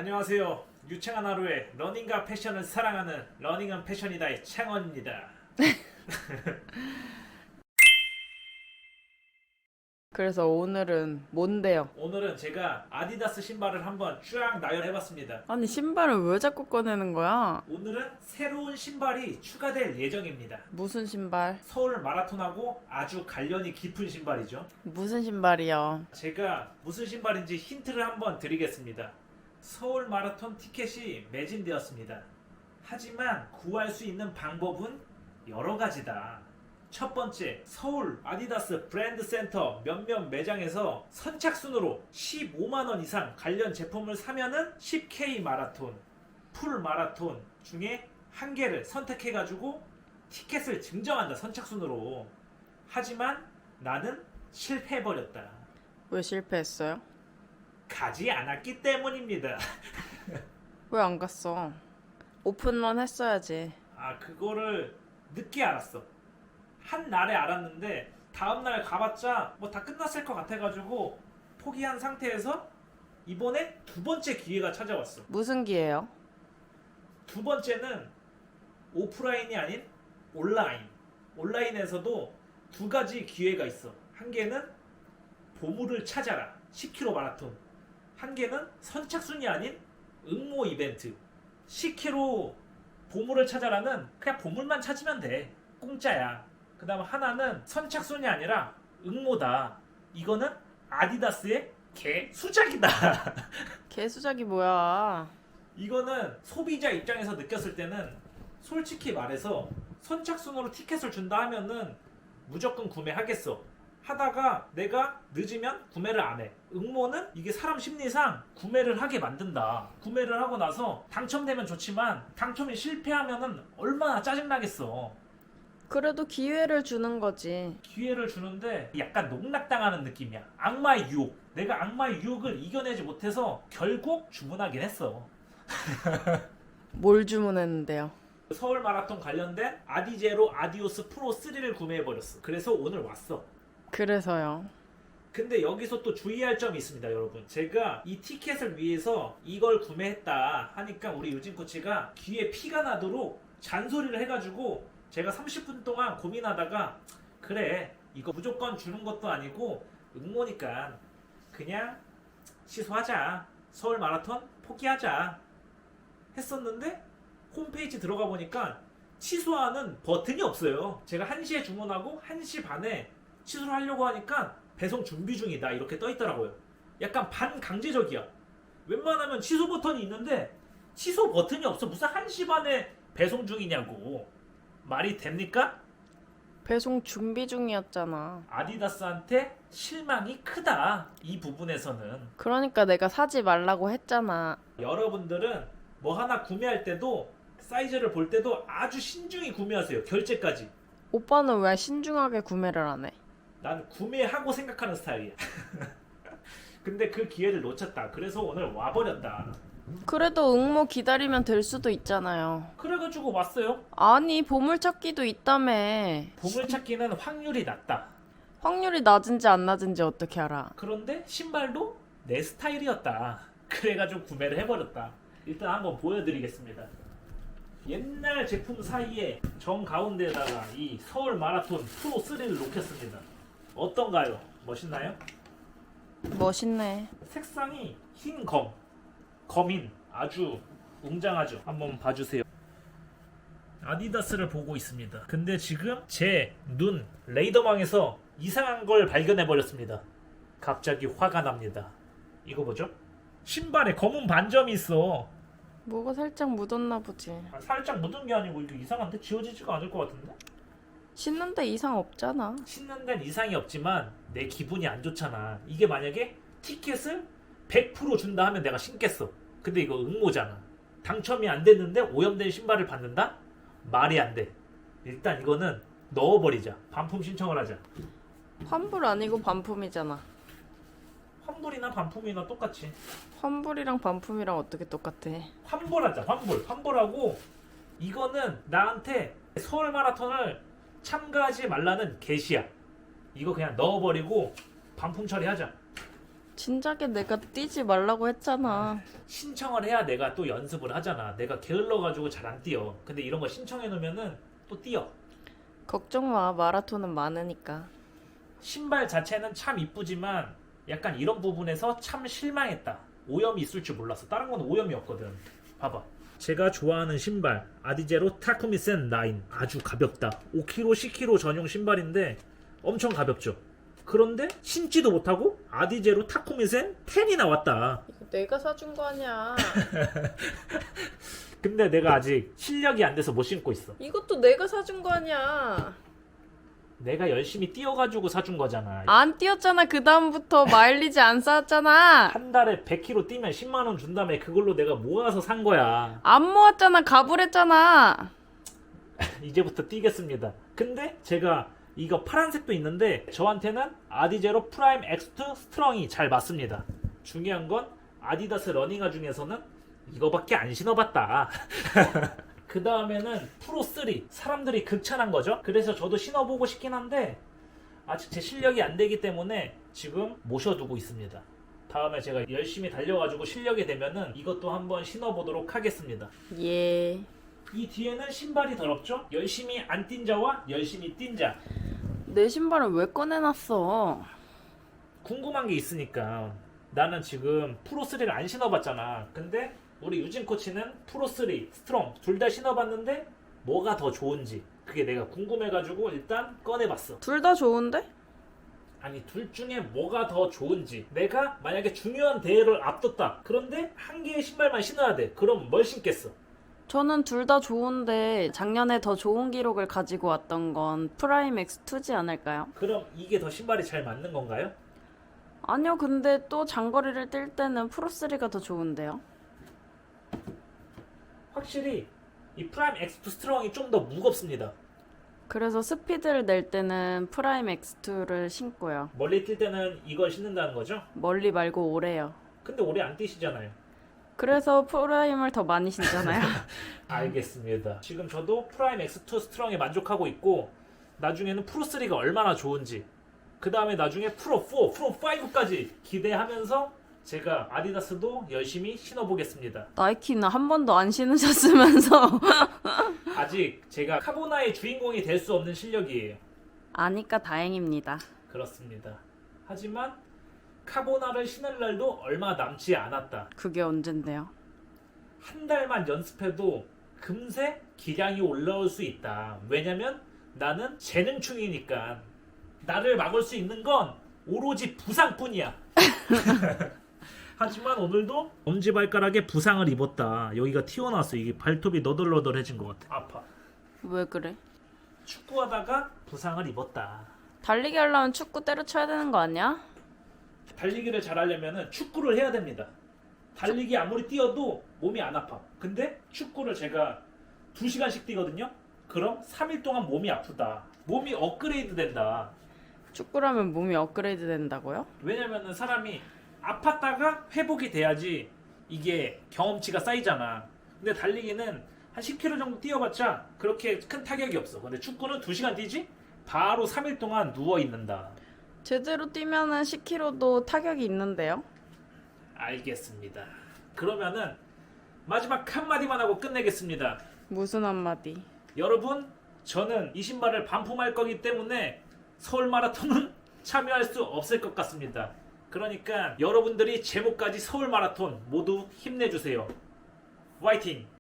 안녕하세요. 유창한 하루에 러닝과 패션을 사랑하는 러닝은 패션이다의 창원입니다. 그래서 오늘은 뭔데요? 오늘은 제가 아디다스 신발을 한번 쫙 나열해봤습니다. 아니 신발을 왜 자꾸 꺼내는 거야? 오늘은 새로운 신발이 추가될 예정입니다. 무슨 신발? 서울 마라톤하고 아주 관련이 깊은 신발이죠. 무슨 신발이요? 제가 무슨 신발인지 힌트를 한번 드리겠습니다. 서울 마라톤 티켓이 매진되었습니다. 하지만 구할 수 있는 방법은 여러 가지다. 첫 번째, 서울 아디다스 브랜드 센터 몇몇 매장에서 선착순으로 15만 원 이상 관련 제품을 사면은 10K 마라톤, 풀 마라톤 중에 한 개를 선택해 가지고 티켓을 증정한다, 선착순으로. 하지만 나는 실패해 버렸다. 왜 실패했어요? 가지 않았기 때문입니다. 왜 안 갔어? 오픈런 했어야지. 그거를 늦게 알았어. 한 날에 알았는데 다음날 가봤자 뭐 다 끝났을 것 같아가지고 포기한 상태에서 이번에 두 번째 기회가 찾아왔어. 무슨 기회요? 두 번째는 오프라인이 아닌 온라인. 온라인에서도 두 가지 기회가 있어. 한 개는 보물을 찾아라, 10km 마라톤. 한 개는 선착순이 아닌 응모 이벤트. 10km 보물을 찾아라는 그냥 보물만 찾으면 돼. 공짜야. 그 다음 하나는 선착순이 아니라 응모다. 이거는 아디다스의 개수작이다. 개수작이 뭐야? 이거는 소비자 입장에서 느꼈을 때는 솔직히 말해서 선착순으로 티켓을 준다 하면은 무조건 구매하겠어. 하다가 내가 늦으면 구매를 안 해. 응모는 이게 사람 심리상 구매를 하게 만든다. 구매를 하고 나서 당첨되면 좋지만 당첨이 실패하면은 얼마나 짜증나겠어. 그래도 기회를 주는 거지. 기회를 주는데 약간 농락당하는 느낌이야. 악마의 유혹. 내가 악마의 유혹을 이겨내지 못해서 결국 주문하긴 했어. 뭘 주문했는데요? 서울 마라톤 관련된 아디제로 아디오스 프로 3를 구매해버렸어. 그래서 오늘 왔어. 그래서요. 근데 여기서 또 주의할 점이 있습니다, 여러분. 제가 이 티켓을 위해서 이걸 구매했다 하니까 우리 유진 코치가 귀에 피가 나도록 잔소리를 해가지고 제가 30분 동안 고민하다가 그래, 이거 무조건 주는 것도 아니고 응모니까 그냥 취소하자, 서울 마라톤 포기하자 했었는데 홈페이지 들어가 보니까 취소하는 버튼이 없어요. 제가 1시에 주문하고 1시 반에 취소를 하려고 하니까 배송 준비 중이다 이렇게 떠 있더라고요. 약간 반강제적이야. 웬만하면 취소 버튼이 있는데 취소 버튼이 없어. 무슨 1시 반에 배송 중이냐고. 말이 됩니까? 배송 준비 중이었잖아. 아디다스한테 실망이 크다, 이 부분에서는. 그러니까 내가 사지 말라고 했잖아. 여러분들은 뭐 하나 구매할 때도 사이즈를 볼 때도 아주 신중히 구매하세요. 결제까지. 오빠는 왜 신중하게 구매를 안 해? 난 구매하고 생각하는 스타일이야. 근데 그 기회를 놓쳤다. 그래서 오늘 와버렸다. 그래도 응모 기다리면 될 수도 있잖아요. 그래가지고 왔어요. 아니 보물찾기도 있다며. 보물찾기는 확률이 낮다. 확률이 낮은지 안 낮은지 어떻게 알아? 그런데 신발도 내 스타일이었다. 그래가지고 구매를 해버렸다. 일단 한번 보여드리겠습니다. 옛날 제품 사이에 정 가운데에다가 이 서울 마라톤 프로 3를 놓겠습니다. 어떤가요? 멋있나요? 멋있네. 색상이 흰 검. 검인 아주 웅장하죠. 한번 봐주세요. 아디다스를 보고 있습니다. 근데 지금 제 눈 레이더망에서 이상한 걸 발견해 버렸습니다. 갑자기 화가 납니다. 이거 보죠? 신발에 검은 반점이 있어. 뭐가 살짝 묻었나 보지. 살짝 묻은 게 아니고 이게 이상한데 지워지지가 않을 것 같은데? 신는데 이상 없잖아. 신는 데는 이상이 없지만 내 기분이 안 좋잖아. 이게 만약에 티켓을 100% 준다 하면 내가 신겠어. 근데 이거 응모잖아. 당첨이 안 됐는데 오염된 신발을 받는다? 말이 안 돼. 일단 이거는 넣어버리자. 반품 신청을 하자. 환불 아니고 반품이잖아. 환불이나 반품이나 똑같이. 환불이랑 반품이랑 어떻게 똑같아? 환불하자. 환불하고 이거는 나한테 서울 마라톤을 참가하지 말라는 게시야. 이거 그냥 넣어버리고 반품 처리하자. 진작에 내가 뛰지 말라고 했잖아. 신청을 해야 내가 또 연습을 하잖아. 내가 게을러가지고 잘 안 뛰어. 근데 이런 거 신청해 놓으면은 또 뛰어. 걱정 마. 마라톤은 많으니까. 신발 자체는 참 이쁘지만 약간 이런 부분에서 참 실망했다. 오염이 있을 줄 몰랐어. 다른 건 오염이 없거든. 봐봐. 제가 좋아하는 신발 아디제로 타쿠미센 9 아주 가볍다. 5kg, 10kg 전용 신발인데 엄청 가볍죠. 그런데 신지도 못하고 아디제로 타쿠미센 10이 나왔다. 이거 내가 사준 거 아니야. 근데 내가 아직 실력이 안 돼서 못 신고 있어. 이것도 내가 사준 거 아니야. 내가 열심히 뛰어가지고 사준 거잖아. 안 뛰었잖아. 그 다음부터 마일리지 안 쌓았잖아. 한 달에 100km 뛰면 10만 원 준 다음에 그걸로 내가 모아서 산 거야. 안 모았잖아. 가불했잖아. 이제부터 뛰겠습니다. 근데 제가 이거 파란색도 있는데 저한테는 아디제로 프라임 X2 스트롱이 잘 맞습니다. 중요한 건 아디다스 러닝화 중에서는 이거밖에 안 신어봤다. 그 다음에는 프로3 사람들이 극찬한 거죠. 그래서 저도 신어보고 싶긴 한데 아직 제 실력이 안 되기 때문에 지금 모셔두고 있습니다. 다음에 제가 열심히 달려가지고 실력이 되면은 이것도 한번 신어보도록 하겠습니다. 예. 이 뒤에는 신발이 더럽죠? 열심히 안 뛴 자와 열심히 뛴 자. 내 신발을 왜 꺼내놨어? 궁금한 게 있으니까. 나는 지금 프로3를 안 신어봤잖아. 근데 우리 유진 코치는 프로3, 스트롱 둘 다 신어봤는데 뭐가 더 좋은지 그게 내가 궁금해가지고 일단 꺼내봤어. 둘 다 좋은데? 아니 둘 중에 뭐가 더 좋은지. 내가 만약에 중요한 대회를 앞뒀다. 그런데 한 개의 신발만 신어야 돼. 그럼 뭘 신겠어? 저는 둘 다 좋은데 작년에 더 좋은 기록을 가지고 왔던 건 프라임 X2지 않을까요? 그럼 이게 더 신발이 잘 맞는 건가요? 아니요. 근데 또 장거리를 뛸 때는 프로3가 더 좋은데요. 확실히 이 프라임 X2 스트롱이 좀 더 무겁습니다. 그래서 스피드를 낼 때는 프라임 X2를 신고요. 멀리 뛸 때는 이걸 신는다는 거죠? 멀리 말고 오래요. 근데 오래 안 뛰시잖아요. 그래서 프라임을 더 많이 신잖아요. 알겠습니다. 지금 저도 프라임 X2 스트롱에 만족하고 있고 나중에는 프로3가 얼마나 좋은지 그 다음에 나중에 프로4, 프로5까지 기대하면서 제가 아디다스도 열심히 신어보겠습니다. 나이키는 한 번도 안 신으셨으면서 아직 제가 카보나의 주인공이 될 수 없는 실력이에요. 아니까 다행입니다. 그렇습니다. 하지만 카보나를 신을 날도 얼마 남지 않았다. 그게 언젠데요? 한 달만 연습해도 금세 기량이 올라올 수 있다. 왜냐면 나는 재능충이니까. 나를 막을 수 있는 건 오로지 부상뿐이야. 하지만 오늘도 엄지발가락에 부상을 입었다. 여기가 튀어나왔어. 이게 발톱이 너덜너덜해진 것 같아. 아파. 왜 그래? 축구하다가 부상을 입었다. 달리기 하려면 축구 때려쳐야 되는 거 아니야? 달리기를 잘하려면 축구를 해야 됩니다. 달리기 아무리 뛰어도 몸이 안 아파. 근데 축구를 제가 2시간씩 뛰거든요. 그럼 3일 동안 몸이 아프다. 몸이 업그레이드 된다. 축구라면 몸이 업그레이드 된다고요? 왜냐면은 사람이 아팠다가 회복이 돼야지 이게 경험치가 쌓이잖아. 근데 달리기는 한 10km 정도 뛰어봤자 그렇게 큰 타격이 없어. 근데 축구는 2시간 뛰지? 바로 3일 동안 누워있는다. 제대로 뛰면은 10km도 타격이 있는데요? 알겠습니다. 그러면은 마지막 한마디만 하고 끝내겠습니다. 무슨 한마디? 여러분, 저는 이 신발을 반품할 거기 때문에 서울 마라톤은 참여할 수 없을 것 같습니다. 그러니까 여러분들이 제목까지 서울 마라톤 모두 힘내주세요. 화이팅!